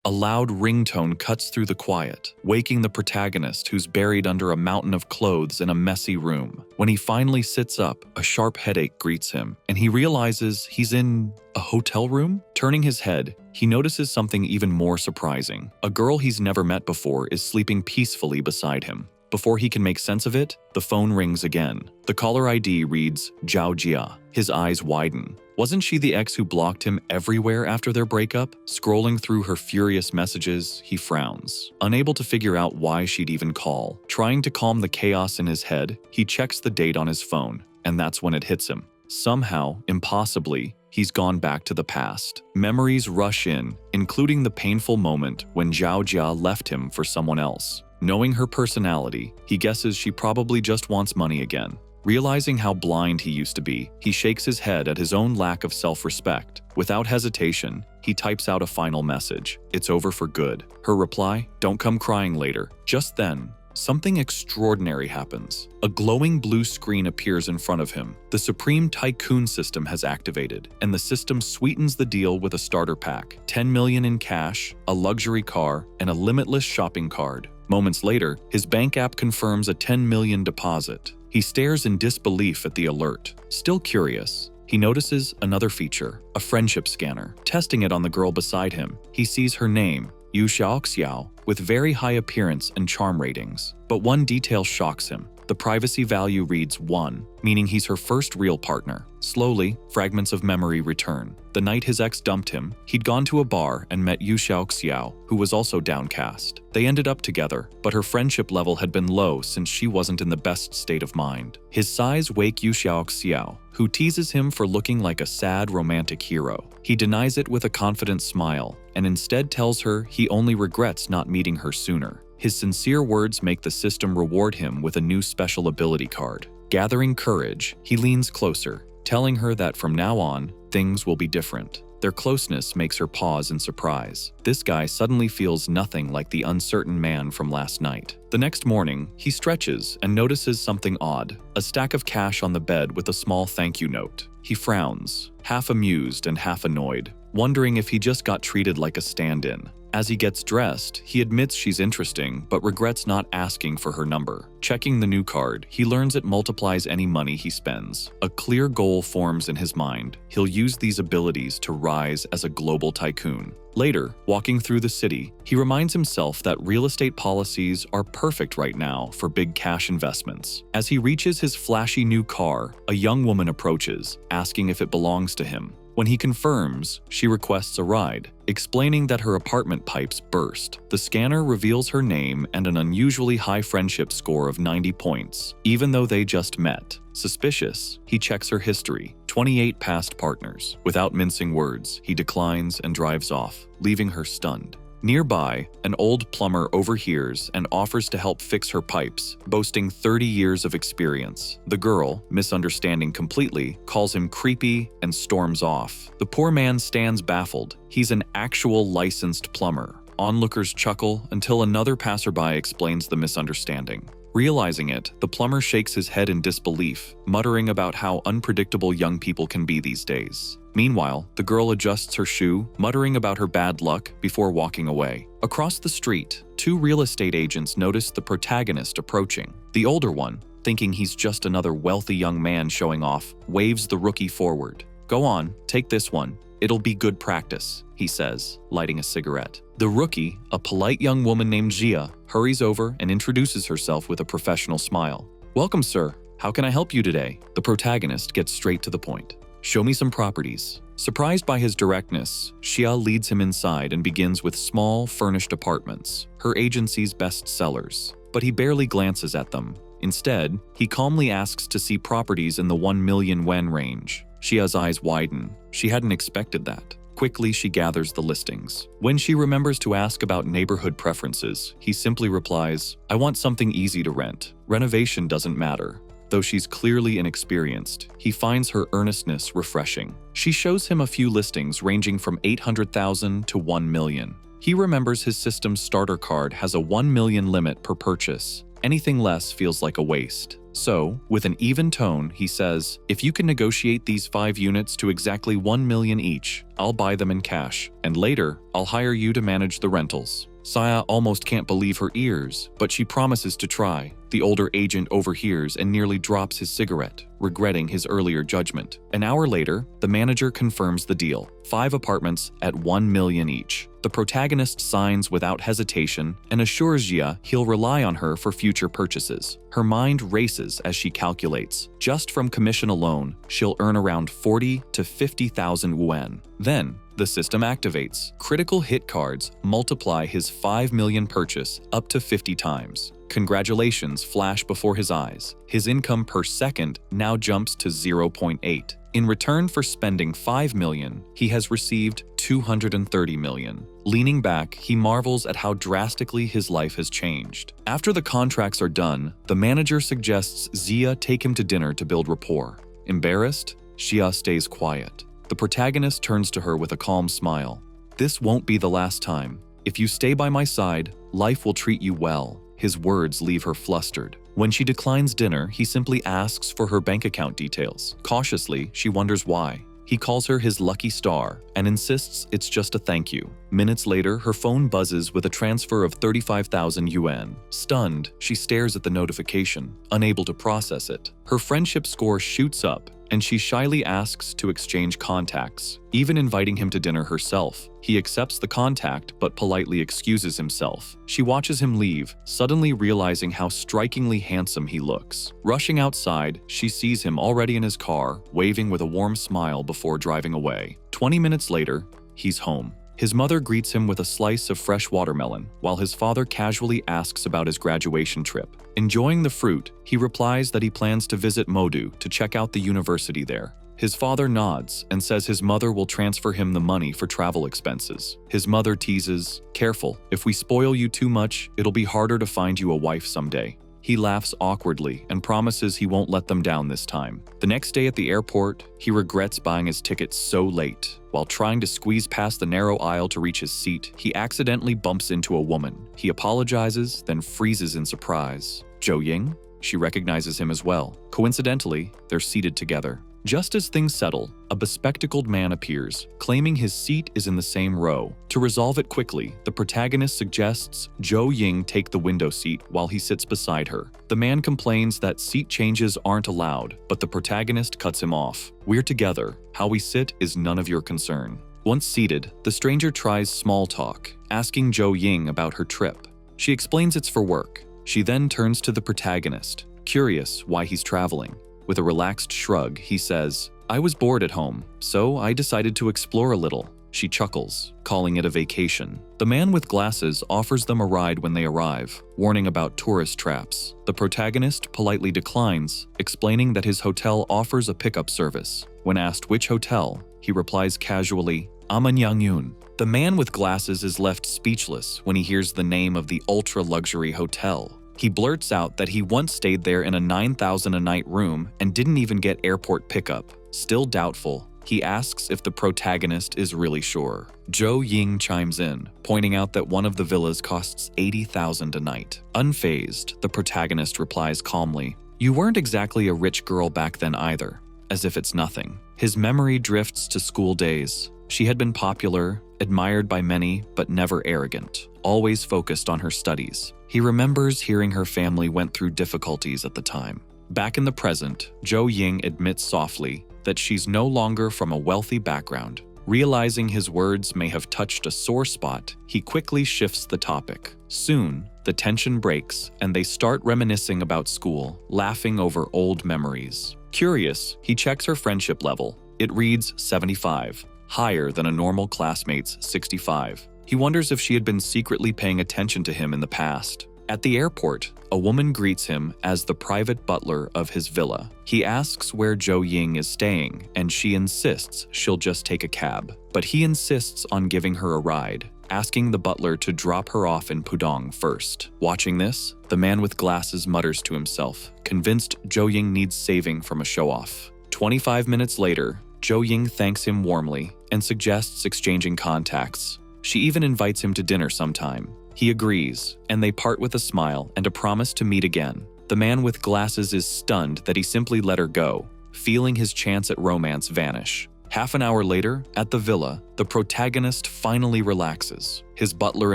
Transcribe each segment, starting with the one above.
A loud ringtone cuts through the quiet, waking the protagonist who's buried under a mountain of clothes in a messy room. When he finally sits up, a sharp headache greets him, and he realizes he's in a hotel room? Turning his head, he notices something even more surprising. A girl he's never met before is sleeping peacefully beside him. Before he can make sense of it, the phone rings again. The caller ID reads Zhao Jia. His eyes widen. Wasn't she the ex who blocked him everywhere after their breakup? Scrolling through her furious messages, he frowns, unable to figure out why she'd even call. Trying to calm the chaos in his head, he checks the date on his phone, and that's when it hits him. Somehow, impossibly, he's gone back to the past. Memories rush in, including the painful moment when Zhao Jia left him for someone else. Knowing her personality, he guesses she probably just wants money again. Realizing how blind he used to be, he shakes his head at his own lack of self-respect. Without hesitation, he types out a final message. It's over for good. Her reply, don't come crying later. Just then, something extraordinary happens. A glowing blue screen appears in front of him. The Supreme Tycoon system has activated, and the system sweetens the deal with a starter pack. 10 million in cash, a luxury car, and a limitless shopping card. Moments later, his bank app confirms a 10 million deposit. He stares in disbelief at the alert. Still curious, he notices another feature, a friendship scanner. Testing it on the girl beside him, he sees her name, Xiao, with very high appearance and charm ratings. But one detail shocks him. The privacy value reads 1, meaning he's her first real partner. Slowly, fragments of memory return. The night his ex dumped him, he'd gone to a bar and met Xiao, who was also downcast. They ended up together, but her friendship level had been low since she wasn't in the best state of mind. His sighs wake Xiao, who teases him for looking like a sad romantic hero. He denies it with a confident smile, and instead tells her he only regrets not meeting her sooner. His sincere words make the system reward him with a new special ability card. Gathering courage, he leans closer, telling her that from now on, things will be different. Their closeness makes her pause in surprise. This guy suddenly feels nothing like the uncertain man from last night. The next morning, he stretches and notices something odd, a stack of cash on the bed with a small thank you note. He frowns, half amused and half annoyed, wondering if he just got treated like a stand-in. As he gets dressed, he admits she's interesting, but regrets not asking for her number. Checking the new card, he learns it multiplies any money he spends. A clear goal forms in his mind. He'll use these abilities to rise as a global tycoon. Later, walking through the city, he reminds himself that real estate policies are perfect right now for big cash investments. As he reaches his flashy new car, a young woman approaches, asking if it belongs to him. When he confirms, she requests a ride, explaining that her apartment pipes burst. The scanner reveals her name and an unusually high friendship score of 90 points, even though they just met. Suspicious, he checks her history, 28 past partners. Without mincing words, he declines and drives off, leaving her stunned. Nearby, an old plumber overhears and offers to help fix her pipes, boasting 30 years of experience. The girl, misunderstanding completely, calls him creepy and storms off. The poor man stands baffled. He's an actual licensed plumber. Onlookers chuckle until another passerby explains the misunderstanding. Realizing it, the plumber shakes his head in disbelief, muttering about how unpredictable young people can be these days. Meanwhile, the girl adjusts her shoe, muttering about her bad luck before walking away. Across the street, two real estate agents notice the protagonist approaching. The older one, thinking he's just another wealthy young man showing off, waves the rookie forward. "Go on, take this one. It'll be good practice," he says, lighting a cigarette. The rookie, a polite young woman named Jia, hurries over and introduces herself with a professional smile. "Welcome, sir. How can I help you today?" The protagonist gets straight to the point. "Show me some properties." Surprised by his directness, Xia leads him inside and begins with small, furnished apartments, her agency's best sellers. But he barely glances at them. Instead, he calmly asks to see properties in the 1 million yuan range. Xia's eyes widen. She hadn't expected that. Quickly, she gathers the listings. When she remembers to ask about neighborhood preferences, he simply replies, "I want something easy to rent. Renovation doesn't matter." Though she's clearly inexperienced, he finds her earnestness refreshing. She shows him a few listings ranging from 800,000 to 1 million. He remembers his system's starter card has a 1 million limit per purchase. Anything less feels like a waste. So, with an even tone, he says, if you can negotiate these 5 units to exactly 1 million each, I'll buy them in cash, and later, I'll hire you to manage the rentals. Saya almost can't believe her ears, but she promises to try. The older agent overhears and nearly drops his cigarette, regretting his earlier judgment. An hour later, the manager confirms the deal. 5 apartments at 1 million each. The protagonist signs without hesitation and assures Jia he'll rely on her for future purchases. Her mind races as she calculates. Just from commission alone, she'll earn around 40 to 50,000 yuan. Then, the system activates. Critical hit cards multiply his 5 million purchase up to 50 times. Congratulations flash before his eyes. His income per second now jumps to 0.8. In return for spending 5 million, he has received 230 million. Leaning back, he marvels at how drastically his life has changed. After the contracts are done, the manager suggests Xia take him to dinner to build rapport. Embarrassed, Xia stays quiet. The protagonist turns to her with a calm smile. This won't be the last time. If you stay by my side, life will treat you well. His words leave her flustered. When she declines dinner, he simply asks for her bank account details. Cautiously, she wonders why. He calls her his lucky star and insists it's just a thank you. Minutes later, her phone buzzes with a transfer of 35,000 yuan. Stunned, she stares at the notification, unable to process it. Her friendship score shoots up, and she shyly asks to exchange contacts, even inviting him to dinner herself. He accepts the contact but politely excuses himself. She watches him leave, suddenly realizing how strikingly handsome he looks. Rushing outside, she sees him already in his car, waving with a warm smile before driving away. 20 minutes later, he's home. His mother greets him with a slice of fresh watermelon, while his father casually asks about his graduation trip. Enjoying the fruit, he replies that he plans to visit Modu to check out the university there. His father nods and says his mother will transfer him the money for travel expenses. His mother teases, "Careful, if we spoil you too much, it'll be harder to find you a wife someday." He laughs awkwardly and promises he won't let them down this time. The next day at the airport, he regrets buying his ticket so late. While trying to squeeze past the narrow aisle to reach his seat, he accidentally bumps into a woman. He apologizes, then freezes in surprise. Zhou Ying? She recognizes him as well. Coincidentally, they're seated together. Just as things settle, a bespectacled man appears, claiming his seat is in the same row. To resolve it quickly, the protagonist suggests Zhou Ying take the window seat while he sits beside her. The man complains that seat changes aren't allowed, but the protagonist cuts him off. "We're together. How we sit is none of your concern." Once seated, the stranger tries small talk, asking Zhou Ying about her trip. She explains it's for work. She then turns to the protagonist, curious why he's traveling. With a relaxed shrug, he says, "I was bored at home, so I decided to explore a little." She chuckles, calling it a vacation. The man with glasses offers them a ride when they arrive, warning about tourist traps. The protagonist politely declines, explaining that his hotel offers a pickup service. When asked which hotel, he replies casually, "Amanyangyun." The man with glasses is left speechless when he hears the name of the ultra-luxury hotel. He blurts out that he once stayed there in a 9,000 a night room and didn't even get airport pickup. Still doubtful, he asks if the protagonist is really sure. Zhou Ying chimes in, pointing out that one of the villas costs 80,000 a night. Unfazed, the protagonist replies calmly, "You weren't exactly a rich girl back then either," as if it's nothing. His memory drifts to school days. She had been popular, admired by many, but never arrogant, always focused on her studies. He remembers hearing her family went through difficulties at the time. Back in the present, Zhou Ying admits softly that she's no longer from a wealthy background. Realizing his words may have touched a sore spot, he quickly shifts the topic. Soon, the tension breaks and they start reminiscing about school, laughing over old memories. Curious, he checks her friendship level. It reads 75, higher than a normal classmate's 65. He wonders if she had been secretly paying attention to him in the past. At the airport, a woman greets him as the private butler of his villa. He asks where Zhou Ying is staying, and she insists she'll just take a cab. But he insists on giving her a ride, asking the butler to drop her off in Pudong first. Watching this, the man with glasses mutters to himself, convinced Zhou Ying needs saving from a show-off. 25 minutes later, Zhou Ying thanks him warmly and suggests exchanging contacts. She even invites him to dinner sometime. He agrees, and they part with a smile and a promise to meet again. The man with glasses is stunned that he simply let her go, feeling his chance at romance vanish. Half an hour later, at the villa, the protagonist finally relaxes. His butler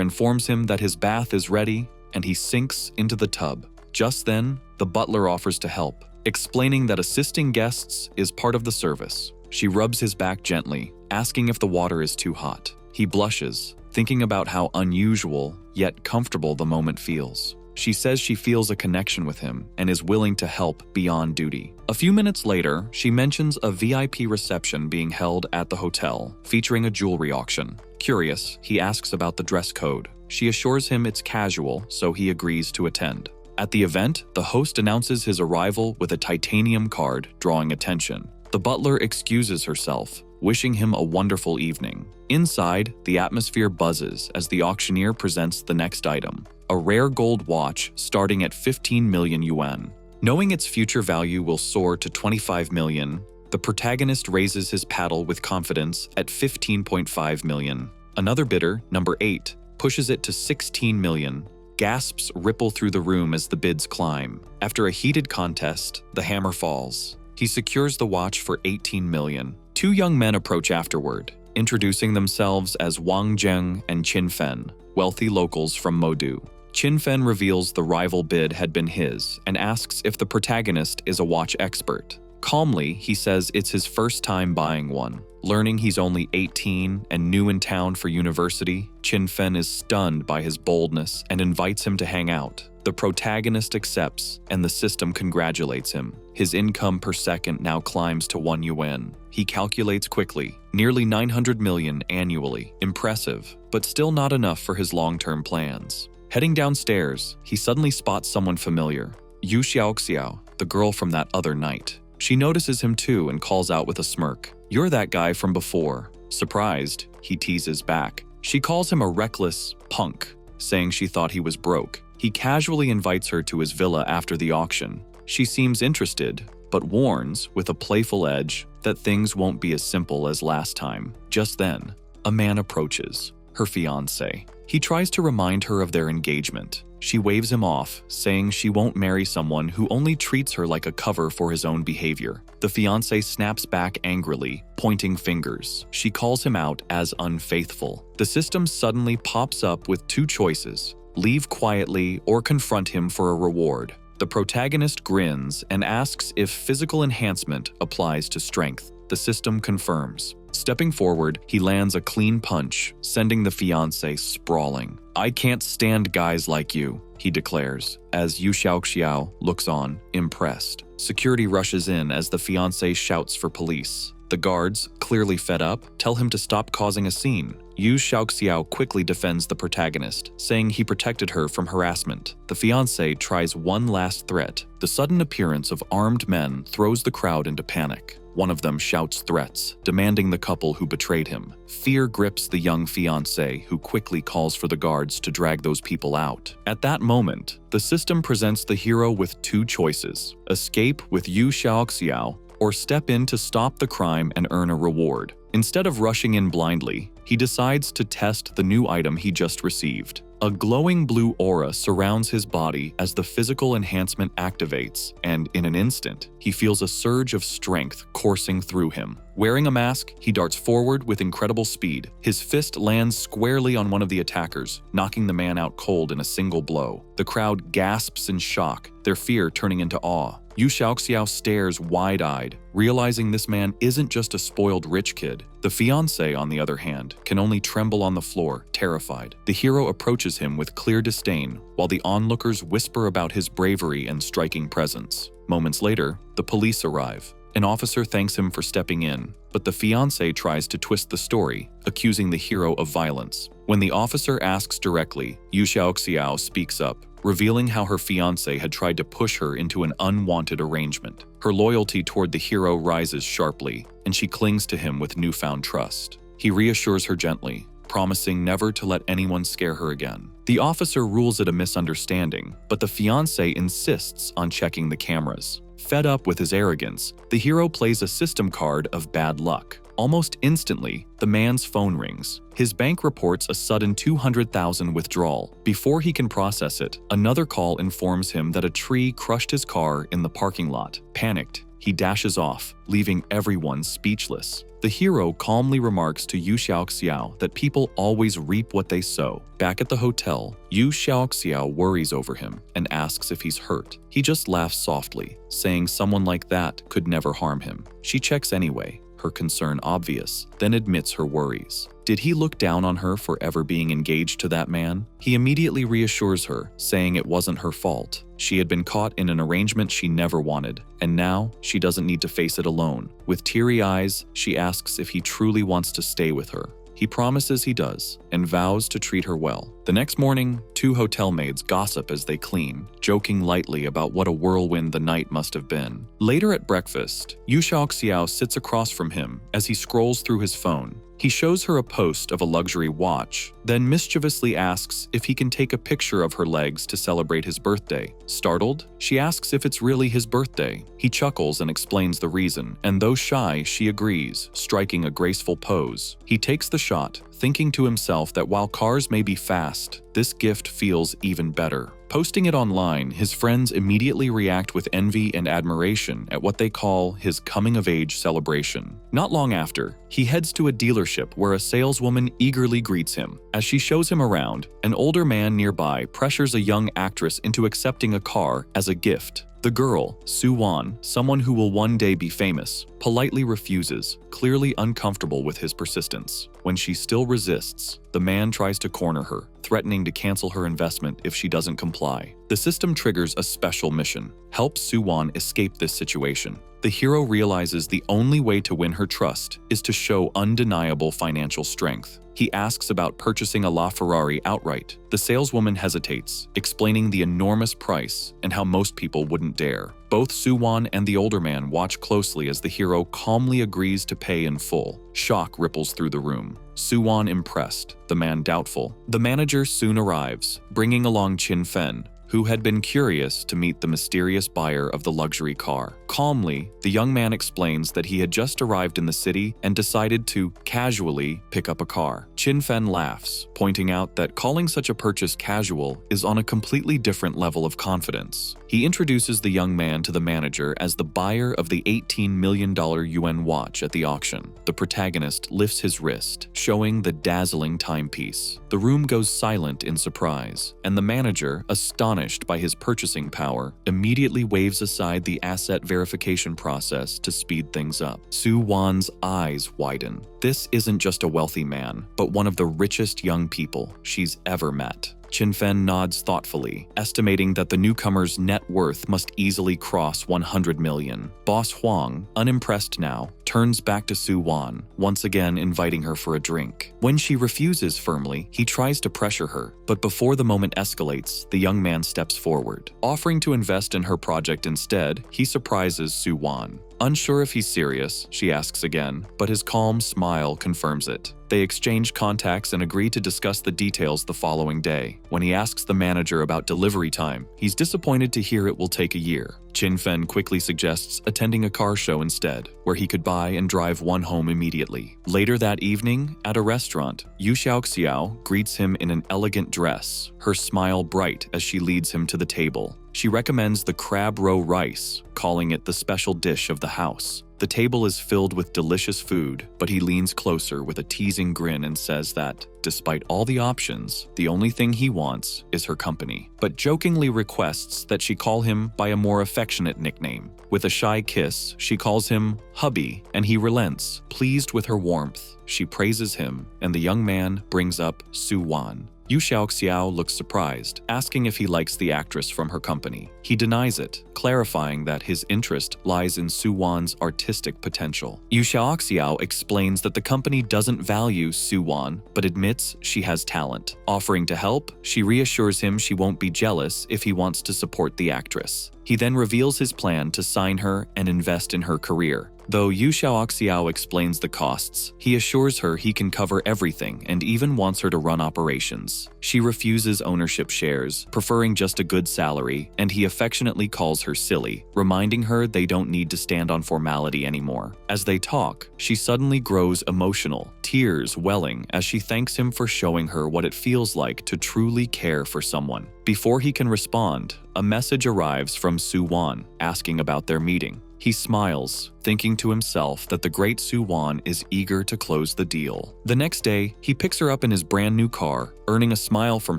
informs him that his bath is ready, and he sinks into the tub. Just then, the butler offers to help, explaining that assisting guests is part of the service. She rubs his back gently, asking if the water is too hot. He blushes, thinking about how unusual yet comfortable the moment feels. She says she feels a connection with him and is willing to help beyond duty. A few minutes later, she mentions a VIP reception being held at the hotel, featuring a jewelry auction. Curious, he asks about the dress code. She assures him it's casual, so he agrees to attend. At the event, the host announces his arrival with a titanium card, drawing attention. The butler excuses herself, wishing him a wonderful evening. Inside, the atmosphere buzzes as the auctioneer presents the next item, a rare gold watch starting at 15 million yuan. Knowing its future value will soar to 25 million, the protagonist raises his paddle with confidence at 15.5 million. Another bidder, number 8, pushes it to 16 million. Gasps ripple through the room as the bids climb. After a heated contest, the hammer falls. He secures the watch for 18 million. Two young men approach afterward, introducing themselves as Wang Zheng and Qin Fen, wealthy locals from Modu. Qin Fen reveals the rival bid had been his and asks if the protagonist is a watch expert. Calmly, he says it's his first time buying one. Learning he's only 18 and new in town for university, Qin Fen is stunned by his boldness and invites him to hang out. The protagonist accepts, and the system congratulates him. His income per second now climbs to 1 yuan. He calculates quickly, nearly 900 million annually. Impressive, but still not enough for his long-term plans. Heading downstairs, he suddenly spots someone familiar, Xiao, the girl from that other night. She notices him too and calls out with a smirk, "You're that guy from before." Surprised, he teases back. She calls him a reckless punk, saying she thought he was broke. He casually invites her to his villa after the auction. She seems interested, but warns, with a playful edge, that things won't be as simple as last time. Just then, a man approaches, her fiancé. He tries to remind her of their engagement. She waves him off, saying she won't marry someone who only treats her like a cover for his own behavior. The fiancé snaps back angrily, pointing fingers. She calls him out as unfaithful. The system suddenly pops up with two choices: leave quietly or confront him for a reward. The protagonist grins and asks if physical enhancement applies to strength. The system confirms. Stepping forward, he lands a clean punch, sending the fiancé sprawling. "I can't stand guys like you," he declares, as Xiao looks on, impressed. Security rushes in as the fiancé shouts for police. The guards, clearly fed up, tell him to stop causing a scene. Xiao quickly defends the protagonist, saying he protected her from harassment. The fiancé tries one last threat. The sudden appearance of armed men throws the crowd into panic. One of them shouts threats, demanding the couple who betrayed him. Fear grips the young fiancé, who quickly calls for the guards to drag those people out. At that moment, the system presents the hero with two choices: escape with Xiao, or step in to stop the crime and earn a reward. Instead of rushing in blindly, he decides to test the new item he just received. A glowing blue aura surrounds his body as the physical enhancement activates, and in an instant, he feels a surge of strength coursing through him. Wearing a mask, he darts forward with incredible speed. His fist lands squarely on one of the attackers, knocking the man out cold in a single blow. The crowd gasps in shock, their fear turning into awe. Xiao stares wide-eyed, realizing this man isn't just a spoiled rich kid. The fiancé, on the other hand, can only tremble on the floor, terrified. The hero approaches him with clear disdain, while the onlookers whisper about his bravery and striking presence. Moments later, the police arrive. An officer thanks him for stepping in, but the fiancé tries to twist the story, accusing the hero of violence. When the officer asks directly, Xiao speaks up, revealing how her fiancé had tried to push her into an unwanted arrangement. Her loyalty toward the hero rises sharply, and she clings to him with newfound trust. He reassures her gently, promising never to let anyone scare her again. The officer rules it a misunderstanding, but the fiancé insists on checking the cameras. Fed up with his arrogance, the hero plays a system card of bad luck. Almost instantly, the man's phone rings. His bank reports a sudden 200,000 withdrawal. Before he can process it, another call informs him that a tree crushed his car in the parking lot. Panicked, he dashes off, leaving everyone speechless. The hero calmly remarks to Xiao that people always reap what they sow. Back at the hotel, Xiao worries over him and asks if he's hurt. He just laughs softly, saying someone like that could never harm him. She checks anyway, her concern obvious, then admits her worries. Did he look down on her for ever being engaged to that man? He immediately reassures her, saying it wasn't her fault. She had been caught in an arrangement she never wanted, and now she doesn't need to face it alone. With teary eyes, she asks if he truly wants to stay with her. He promises he does, and vows to treat her well. The next morning, two hotel maids gossip as they clean, joking lightly about what a whirlwind the night must have been. Later at breakfast, Xiao sits across from him as he scrolls through his phone. He shows her a post of a luxury watch, then mischievously asks if he can take a picture of her legs to celebrate his birthday. Startled, she asks if it's really his birthday. He chuckles and explains the reason, and though shy, she agrees, striking a graceful pose. He takes the shot, thinking to himself that while cars may be fast, this gift feels even better. Posting it online, his friends immediately react with envy and admiration at what they call his coming-of-age celebration. Not long after, he heads to a dealership where a saleswoman eagerly greets him. As she shows him around, an older man nearby pressures a young actress into accepting a car as a gift. The girl, Su-won, someone who will one day be famous, politely refuses, clearly uncomfortable with his persistence. When she still resists, the man tries to corner her, threatening to cancel her investment if she doesn't comply. The system triggers a special mission: help Su-won escape this situation. The hero realizes the only way to win her trust is to show undeniable financial strength. He asks about purchasing a LaFerrari outright. The saleswoman hesitates, explaining the enormous price and how most people wouldn't dare. Both Su-won and the older man watch closely as the hero calmly agrees to pay in full. Shock ripples through the room. Su-won impressed, the man doubtful. The manager soon arrives, bringing along Chin-fen, who had been curious to meet the mysterious buyer of the luxury car. Calmly, the young man explains that he had just arrived in the city and decided to casually pick up a car. Chin-fen laughs, pointing out that calling such a purchase casual is on a completely different level of confidence. He introduces the young man to the manager as the buyer of the $18 million yuan watch at the auction. The protagonist lifts his wrist, showing the dazzling timepiece. The room goes silent in surprise, and the manager, astonished by his purchasing power, immediately waves aside the asset verification process to speed things up. Su-won's eyes widen. This isn't just a wealthy man, but one of the richest young people she's ever met. Chin-fen nods thoughtfully, estimating that the newcomer's net worth must easily cross 100 million. Boss Huang, unimpressed now, turns back to Su-won, once again inviting her for a drink. When she refuses firmly, he tries to pressure her, but before the moment escalates, the young man steps forward. Offering to invest in her project instead, he surprises Su-won. Unsure if he's serious, she asks again, but his calm smile confirms it. They exchange contacts and agree to discuss the details the following day. When he asks the manager about delivery time, he's disappointed to hear it will take a year. Chin-fen quickly suggests attending a car show instead, where he could buy and drive one home immediately. Later that evening, at a restaurant, Xiao greets him in an elegant dress, her smile bright as she leads him to the table. She recommends the crab roe rice, calling it the special dish of the house. The table is filled with delicious food, but he leans closer with a teasing grin and says that, despite all the options, the only thing he wants is her company, but jokingly requests that she call him by a more affectionate nickname. With a shy kiss, she calls him hubby, and he relents, pleased with her warmth. She praises him, and the young man brings up Su-won. Xiao looks surprised, asking if he likes the actress from her company. He denies it, clarifying that his interest lies in Su-won's artistic potential. Xiao explains that the company doesn't value Su-won, but admits she has talent. Offering to help, she reassures him she won't be jealous if he wants to support the actress. He then reveals his plan to sign her and invest in her career. Though Xiao explains the costs, he assures her he can cover everything and even wants her to run operations. She refuses ownership shares, preferring just a good salary, and he affectionately calls her silly, reminding her they don't need to stand on formality anymore. As they talk, she suddenly grows emotional, tears welling as she thanks him for showing her what it feels like to truly care for someone. Before he can respond, a message arrives from Su-won, asking about their meeting. He smiles, thinking to himself that the great Su-won is eager to close the deal. The next day, he picks her up in his brand new car, earning a smile from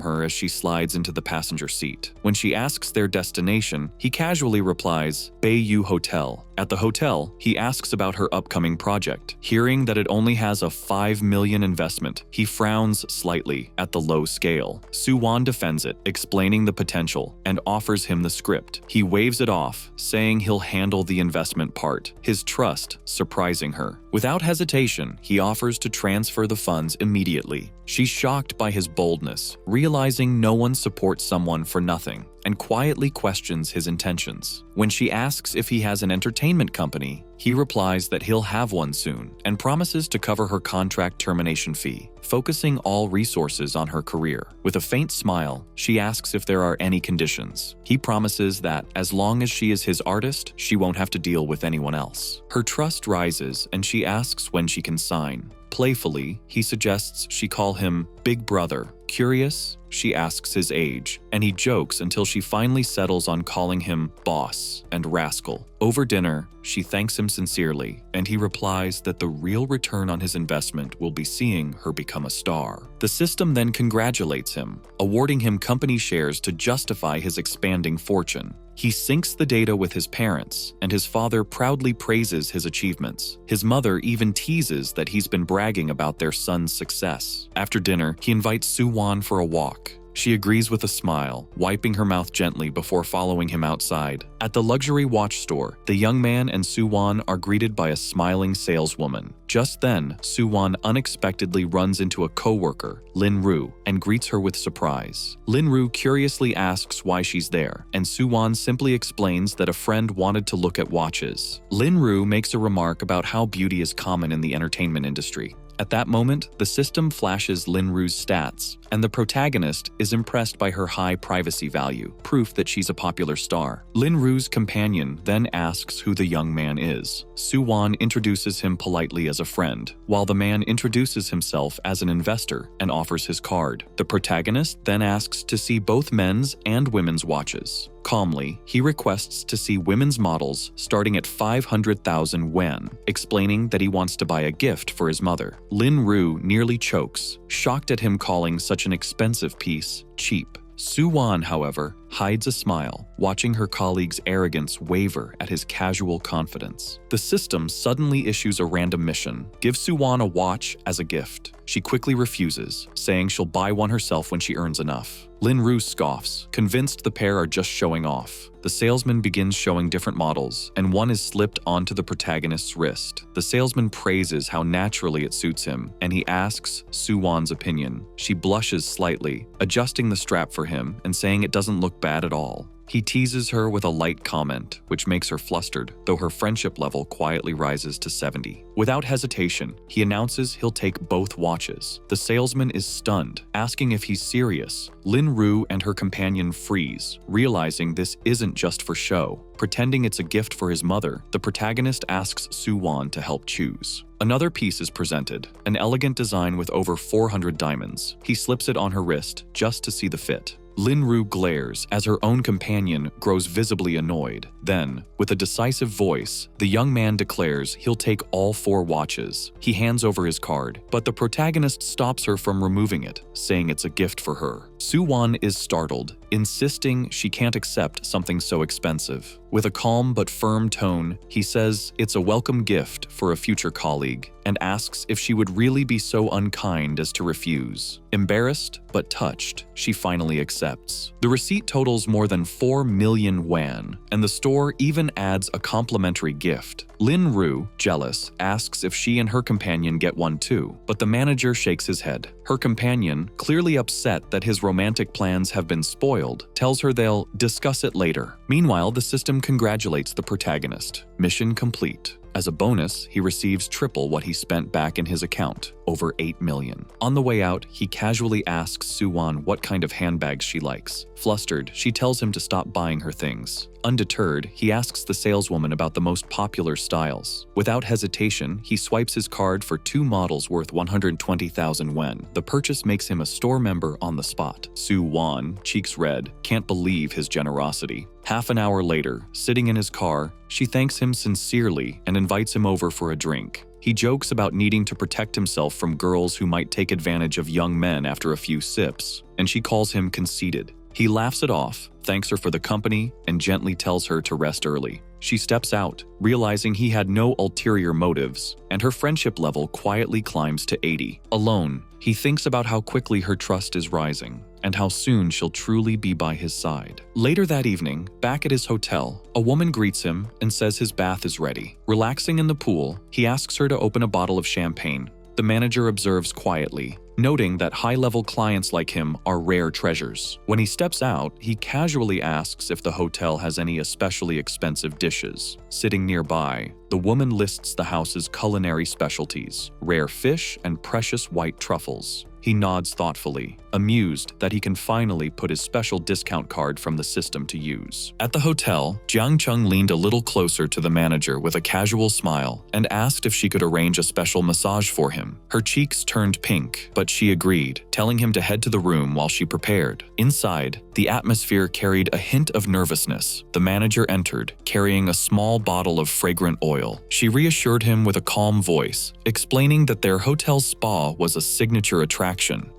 her as she slides into the passenger seat. When she asks their destination, he casually replies, Bayou Hotel. At the hotel, he asks about her upcoming project. Hearing that it only has a 5 million investment, he frowns slightly at the low scale. Su-won defends it, explaining the potential, and offers him the script. He waves it off, saying he'll handle the investment part, his trust surprising her. Without hesitation, he offers to transfer the funds immediately. She's shocked by his boldness, realizing no one supports someone for nothing, and quietly questions his intentions. When she asks if he has an entertainment company, he replies that he'll have one soon and promises to cover her contract termination fee, focusing all resources on her career. With a faint smile, she asks if there are any conditions. He promises that as long as she is his artist, she won't have to deal with anyone else. Her trust rises and she asks when she can sign. Playfully, he suggests she call him Big Brother. Curious, she asks his age, and he jokes until she finally settles on calling him boss and rascal. Over dinner, she thanks him sincerely, and he replies that the real return on his investment will be seeing her become a star. The system then congratulates him, awarding him company shares to justify his expanding fortune. He syncs the data with his parents, and his father proudly praises his achievements. His mother even teases that he's been bragging about their son's success. After dinner, he invites Su-won for a walk. She agrees with a smile, wiping her mouth gently before following him outside. At the luxury watch store, the young man and Su-won are greeted by a smiling saleswoman. Just then, Su-won unexpectedly runs into a co-worker, Lin-ru, and greets her with surprise. Lin-ru curiously asks why she's there, and Su-won simply explains that a friend wanted to look at watches. Lin-ru makes a remark about how beauty is common in the entertainment industry. At that moment, the system flashes Lin-ru's stats, and the protagonist is impressed by her high privacy value, proof that she's a popular star. Lin-ru's companion then asks who the young man is. Su-won introduces him politely as a friend, while the man introduces himself as an investor and offers his card. The protagonist then asks to see both men's and women's watches. Calmly, he requests to see women's models starting at 500,000 yen, explaining that he wants to buy a gift for his mother. Lin-ru nearly chokes, shocked at him calling such an expensive piece cheap. Su-won, however, hides a smile, watching her colleague's arrogance waver at his casual confidence. The system suddenly issues a random mission: give Su-won a watch as a gift. She quickly refuses, saying she'll buy one herself when she earns enough. Lin-ru scoffs, convinced the pair are just showing off. The salesman begins showing different models, and one is slipped onto the protagonist's wrist. The salesman praises how naturally it suits him, and he asks Su-won's opinion. She blushes slightly, adjusting the strap for him and saying it doesn't look bad at all. He teases her with a light comment, which makes her flustered, though her friendship level quietly rises to 70. Without hesitation, he announces he'll take both watches. The salesman is stunned, asking if he's serious. Lin-ru and her companion freeze, realizing this isn't just for show. Pretending it's a gift for his mother, the protagonist asks Su-won to help choose. Another piece is presented, an elegant design with over 400 diamonds. He slips it on her wrist just to see the fit. Lin-ru glares as her own companion grows visibly annoyed. Then, with a decisive voice, the young man declares he'll take all 4 watches. He hands over his card, but the protagonist stops her from removing it, saying it's a gift for her. Su-won is startled, insisting she can't accept something so expensive. With a calm but firm tone, he says it's a welcome gift for a future colleague, and asks if she would really be so unkind as to refuse. Embarrassed but touched, she finally accepts. The receipt totals more than 4 million yuan, and the store even adds a complimentary gift. Lin-ru, jealous, asks if she and her companion get one too, but the manager shakes his head. Her companion, clearly upset that his romantic plans have been spoiled, tells her they'll discuss it later. Meanwhile, the system congratulates the protagonist. Mission complete. As a bonus, he receives triple what he spent back in his account, over 8 million. On the way out, he casually asks Suwon what kind of handbags she likes. Flustered, she tells him to stop buying her things. Undeterred, he asks the saleswoman about the most popular styles. Without hesitation, he swipes his card for 2 models worth 120,000 won. The purchase makes him a store member on the spot. Suwon, cheeks red, can't believe his generosity. Half an hour later, sitting in his car, she thanks him sincerely and invites him over for a drink. He jokes about needing to protect himself from girls who might take advantage of young men after a few sips, and she calls him conceited. He laughs it off, thanks her for the company, and gently tells her to rest early. She steps out, realizing he had no ulterior motives, and her friendship level quietly climbs to 80. Alone, he thinks about how quickly her trust is rising, and how soon she'll truly be by his side. Later that evening, back at his hotel, a woman greets him and says his bath is ready. Relaxing in the pool, he asks her to open a bottle of champagne. The manager observes quietly, noting that high-level clients like him are rare treasures. When he steps out, he casually asks if the hotel has any especially expensive dishes. Sitting nearby, the woman lists the house's culinary specialties, rare fish and precious white truffles. He nods thoughtfully, amused that he can finally put his special discount card from the system to use. At the hotel, Jiang Cheng leaned a little closer to the manager with a casual smile and asked if she could arrange a special massage for him. Her cheeks turned pink, but she agreed, telling him to head to the room while she prepared. Inside, the atmosphere carried a hint of nervousness. The manager entered, carrying a small bottle of fragrant oil. She reassured him with a calm voice, explaining that their hotel spa was a signature attraction.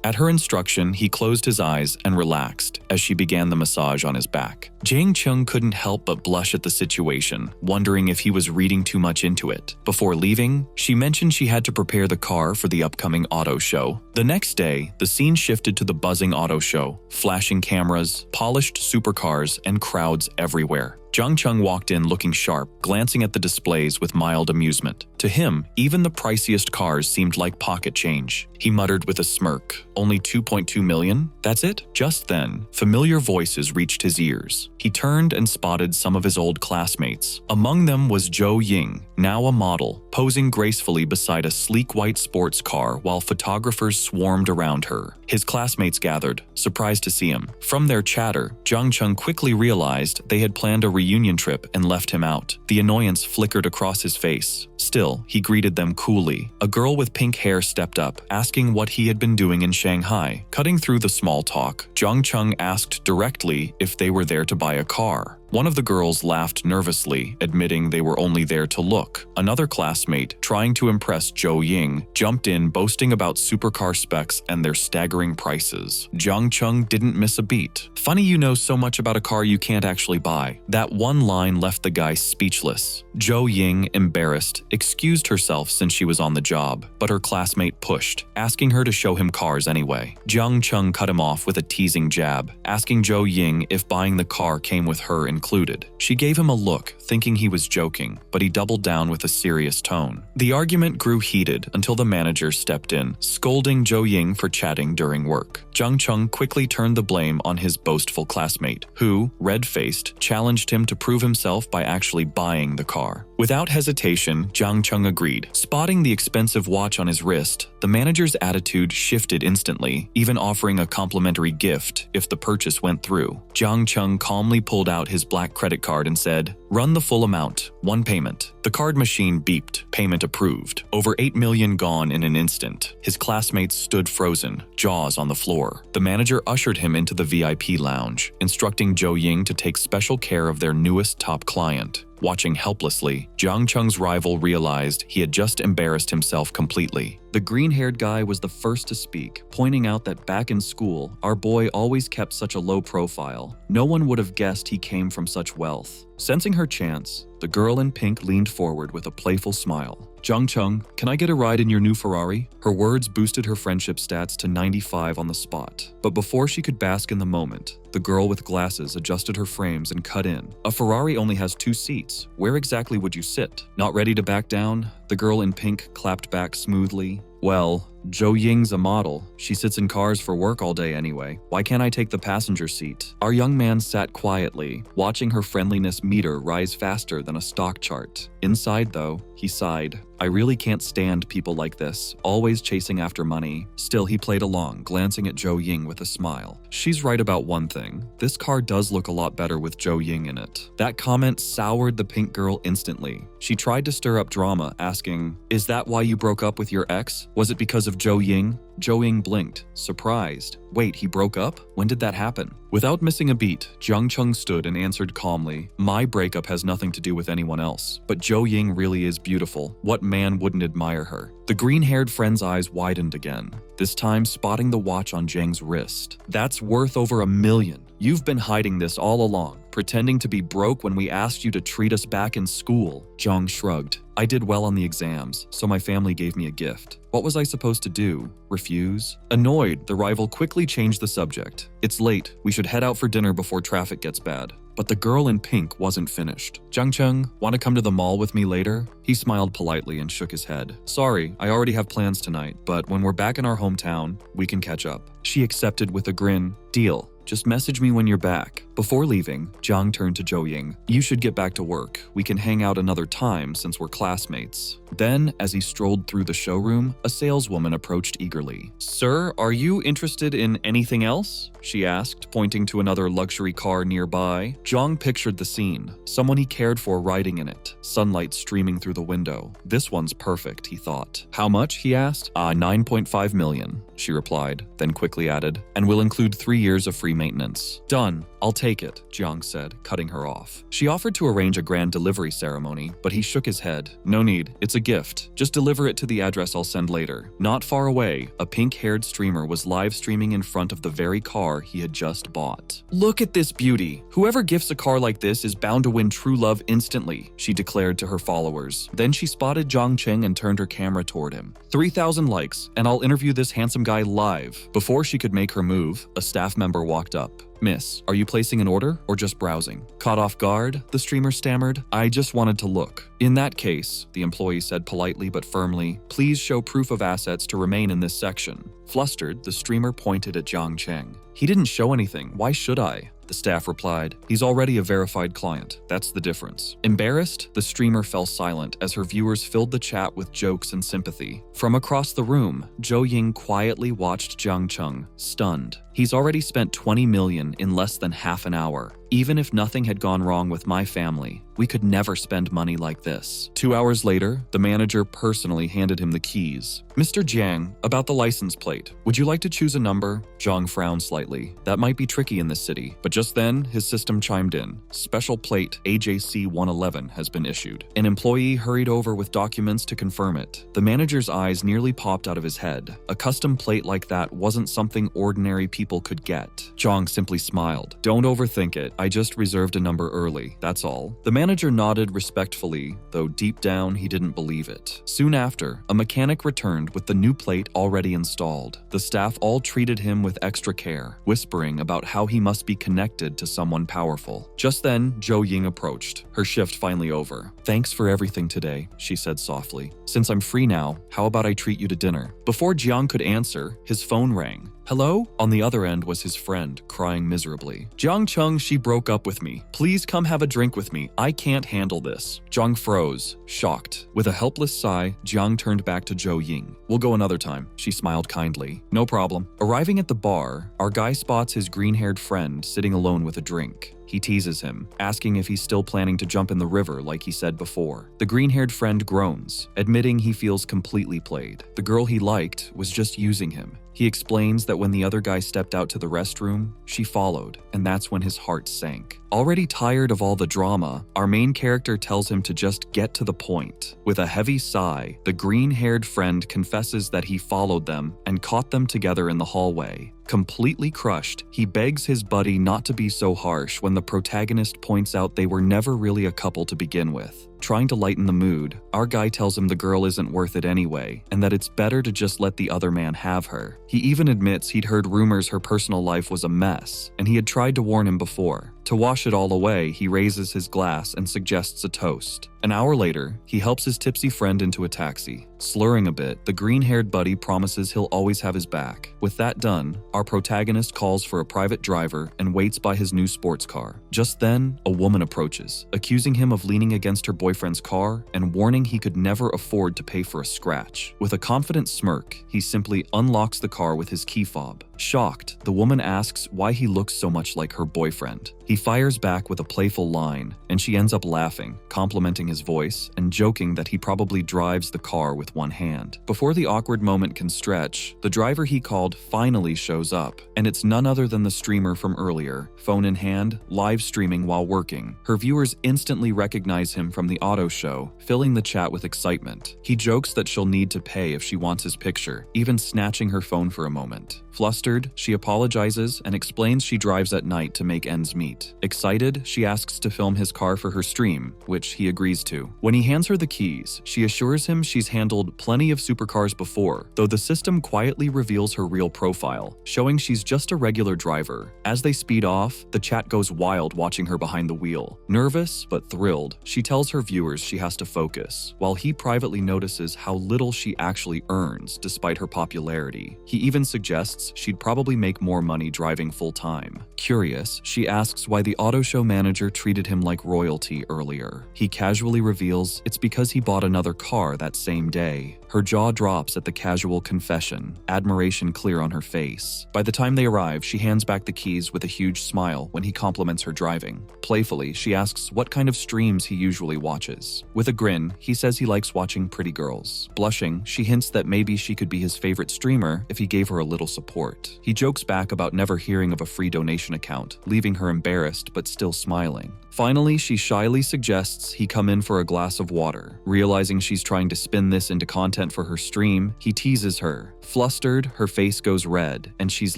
At her instruction, he closed his eyes and relaxed as she began the massage on his back. Jiang Cheng couldn't help but blush at the situation, wondering if he was reading too much into it. Before leaving, she mentioned she had to prepare the car for the upcoming auto show. The next day, the scene shifted to the buzzing auto show, flashing cameras, polished supercars, and crowds everywhere. Jiang Cheng walked in looking sharp, glancing at the displays with mild amusement. To him, even the priciest cars seemed like pocket change. He muttered with a smirk, "Only 2.2 million? That's it?" Just then, familiar voices reached his ears. He turned and spotted some of his old classmates. Among them was Zhou Ying, now a model, posing gracefully beside a sleek white sports car while photographers swarmed around her. His classmates gathered, surprised to see him. From their chatter, Jiang Cheng quickly realized they had planned a reunion trip and left him out. The annoyance flickered across his face. Still, he greeted them coolly. A girl with pink hair stepped up, asking what he had been doing in Shanghai. Cutting through the small talk, Jiang Cheng asked directly if they were there to buy a car. One of the girls laughed nervously, admitting they were only there to look. Another classmate, trying to impress Zhou Ying, jumped in boasting about supercar specs and their staggering prices. Jiang Cheng didn't miss a beat. "Funny you know so much about a car you can't actually buy." That one line left the guy speechless. Zhou Ying, embarrassed, excused herself since she was on the job, but her classmate pushed, asking her to show him cars anyway. Jiang Cheng cut him off with a teasing jab, asking Zhou Ying if buying the car came with her included. She gave him a look, thinking he was joking, but he doubled down with a serious tone. The argument grew heated until the manager stepped in, scolding Zhou Ying for chatting during work. Jiang Cheng quickly turned the blame on his boastful classmate, who, red-faced, challenged him to prove himself by actually buying the car. Without hesitation, Jiang Cheng agreed. Spotting the expensive watch on his wrist, the manager's attitude shifted instantly, even offering a complimentary gift if the purchase went through. Jiang Cheng calmly pulled out his black credit card and said, "Run the full amount, one payment." The card machine beeped, payment approved. Over 8 million gone in an instant. His classmates stood frozen, jaws on the floor. The manager ushered him into the VIP lounge, instructing Zhou Ying to take special care of their newest top client. Watching helplessly, Jiang Cheng's rival realized he had just embarrassed himself completely. The green-haired guy was the first to speak, pointing out that back in school, our boy always kept such a low profile. No one would have guessed he came from such wealth. Sensing her chance, the girl in pink leaned forward with a playful smile. "Jiang Cheng, can I get a ride in your new Ferrari?" Her words boosted her friendship stats to 95 on the spot. But before she could bask in the moment, the girl with glasses adjusted her frames and cut in. "A Ferrari only has 2 seats. Where exactly would you sit?" Not ready to back down, the girl in pink clapped back smoothly. "Well, Zhou Ying's a model. She sits in cars for work all day anyway. Why can't I take the passenger seat? Our young man sat quietly, watching her friendliness meter rise faster than a stock chart. Inside, though, he sighed. I really can't stand people like this, always chasing after money. Still, he played along, glancing at Zhou Ying with a smile. She's right about one thing. This car does look a lot better with Zhou Ying in it. That comment soured the pink girl instantly. She tried to stir up drama, asking, "Is that why you broke up with your ex? Was it because of Zhou Ying?" Zhou Ying blinked, surprised. Wait, he broke up? When did that happen? Without missing a beat, Jiang Cheng stood and answered calmly, "My breakup has nothing to do with anyone else, but Zhou Ying really is beautiful. What man wouldn't admire her?" The green-haired friend's eyes widened again, this time spotting the watch on Jiang's wrist. "That's worth over $1 million. You've been hiding this all along, pretending to be broke when we asked you to treat us back in school." Jiang shrugged. "I did well on the exams, so my family gave me a gift. What was I supposed to do? Refuse?" Annoyed, the rival quickly changed the subject. "It's late. We should head out for dinner before traffic gets bad." But the girl in pink wasn't finished. "Jiang Cheng, want to come to the mall with me later?" He smiled politely and shook his head. "Sorry, I already have plans tonight, but when we're back in our hometown, we can catch up." She accepted with a grin. "Deal. Just message me when you're back." Before leaving, Jiang turned to Zhou Ying. "You should get back to work. We can hang out another time since we're classmates." Then, as he strolled through the showroom, a saleswoman approached eagerly. "Sir, are you interested in anything else?" she asked, pointing to another luxury car nearby. Jiang pictured the scene, someone he cared for riding in it, sunlight streaming through the window. This one's perfect, he thought. "How much?" he asked. 9.5 million, she replied, then quickly added, "and will include 3 years of free maintenance." "Done. I'll take it," Jiang said, cutting her off. She offered to arrange a grand delivery ceremony, but he shook his head. "No need. It's a gift. Just deliver it to the address I'll send later." Not far away, a pink-haired streamer was live streaming in front of the very car he had just bought. "Look at this beauty. Whoever gifts a car like this is bound to win true love instantly," she declared to her followers. Then she spotted Jiang Cheng and turned her camera toward him. 3,000 likes, and I'll interview this handsome guy live." Before she could make her move, a staff member walked up. "Miss, are you placing an order or just browsing?" Caught off guard, the streamer stammered, "I just wanted to look." "In that case," the employee said politely but firmly, "please show proof of assets to remain in this section." Flustered, the streamer pointed at Jiang Cheng. "He didn't show anything. Why should I?" The staff replied, "He's already a verified client. That's the difference." Embarrassed, the streamer fell silent as her viewers filled the chat with jokes and sympathy. From across the room, Zhou Ying quietly watched Jiang Cheng, stunned. "He's already spent 20 million in less than half an hour. Even if nothing had gone wrong with my family, we could never spend money like this." 2 hours later, the manager personally handed him the keys. "Mr. Jiang, about the license plate. Would you like to choose a number?" Jiang frowned slightly. That might be tricky in this city, but just then, his system chimed in. "Special plate AJC 111 has been issued." An employee hurried over with documents to confirm it. The manager's eyes nearly popped out of his head. A custom plate like that wasn't something ordinary people could get. Jiang simply smiled. "Don't overthink it. I just reserved a number early, that's all." The manager nodded respectfully, though deep down he didn't believe it. Soon after, a mechanic returned with the new plate already installed. The staff all treated him with extra care, whispering about how he must be connected to someone powerful. Just then, Zhou Ying approached, her shift finally over. "Thanks for everything today," she said softly. "Since I'm free now, how about I treat you to dinner?" Before Jiang could answer, his phone rang. "Hello?" On the other end was his friend, crying miserably. "Jiang Cheng, she broke up with me. Please come have a drink with me. I can't handle this." Jiang froze, shocked. With a helpless sigh, Jiang turned back to Zhou Ying. "We'll go another time," she smiled kindly. "No problem." Arriving at the bar, our guy spots his green-haired friend sitting alone with a drink. He teases him, asking if he's still planning to jump in the river like he said before. The green-haired friend groans, admitting he feels completely played. The girl he liked was just using him. He explains that when the other guy stepped out to the restroom, she followed, and that's when his heart sank. Already tired of all the drama, our main character tells him to just get to the point. With a heavy sigh, the green-haired friend confesses that he followed them and caught them together in the hallway. Completely crushed, he begs his buddy not to be so harsh when the protagonist points out they were never really a couple to begin with. Trying to lighten the mood, our guy tells him the girl isn't worth it anyway, and that it's better to just let the other man have her. He even admits he'd heard rumors her personal life was a mess, and he had tried to warn him before. To wash it all away, he raises his glass and suggests a toast. An hour later, he helps his tipsy friend into a taxi. Slurring a bit, the green-haired buddy promises he'll always have his back. With that done, our protagonist calls for a private driver and waits by his new sports car. Just then, a woman approaches, accusing him of leaning against her boyfriend's car and warning he could never afford to pay for a scratch. With a confident smirk, he simply unlocks the car with his key fob. Shocked, the woman asks why he looks so much like her boyfriend. He fires back with a playful line, and she ends up laughing, complimenting his voice and joking that he probably drives the car with one hand. Before the awkward moment can stretch, the driver he called finally shows up, and it's none other than the streamer from earlier, phone in hand, live streaming while working. Her viewers instantly recognize him from the auto show, filling the chat with excitement. He jokes that she'll need to pay if she wants his picture, even snatching her phone for a moment. Flustered, she apologizes and explains she drives at night to make ends meet. Excited, she asks to film his car for her stream, which he agrees to. When he hands her the keys, she assures him she's handled plenty of supercars before, though the system quietly reveals her real profile, showing she's just a regular driver. As they speed off, the chat goes wild watching her behind the wheel. Nervous but thrilled, she tells her viewers she has to focus, while he privately notices how little she actually earns despite her popularity. He even suggests she'd probably make more money driving full-time. Curious, she asks why the auto show manager treated him like royalty earlier. He casually reveals it's because he bought another car that same day. Her jaw drops at the casual confession, admiration clear on her face. By the time they arrive, she hands back the keys with a huge smile when he compliments her driving. Playfully, she asks what kind of streams he usually watches. With a grin, he says he likes watching pretty girls. Blushing, she hints that maybe she could be his favorite streamer if he gave her a little support. He jokes back about never hearing of a free donation account, leaving her embarrassed but still smiling. Finally, she shyly suggests he come in for a glass of water. Realizing she's trying to spin this into content for her stream, he teases her. Flustered, her face goes red, and she's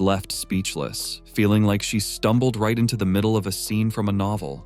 left speechless, feeling like she stumbled right into the middle of a scene from a novel.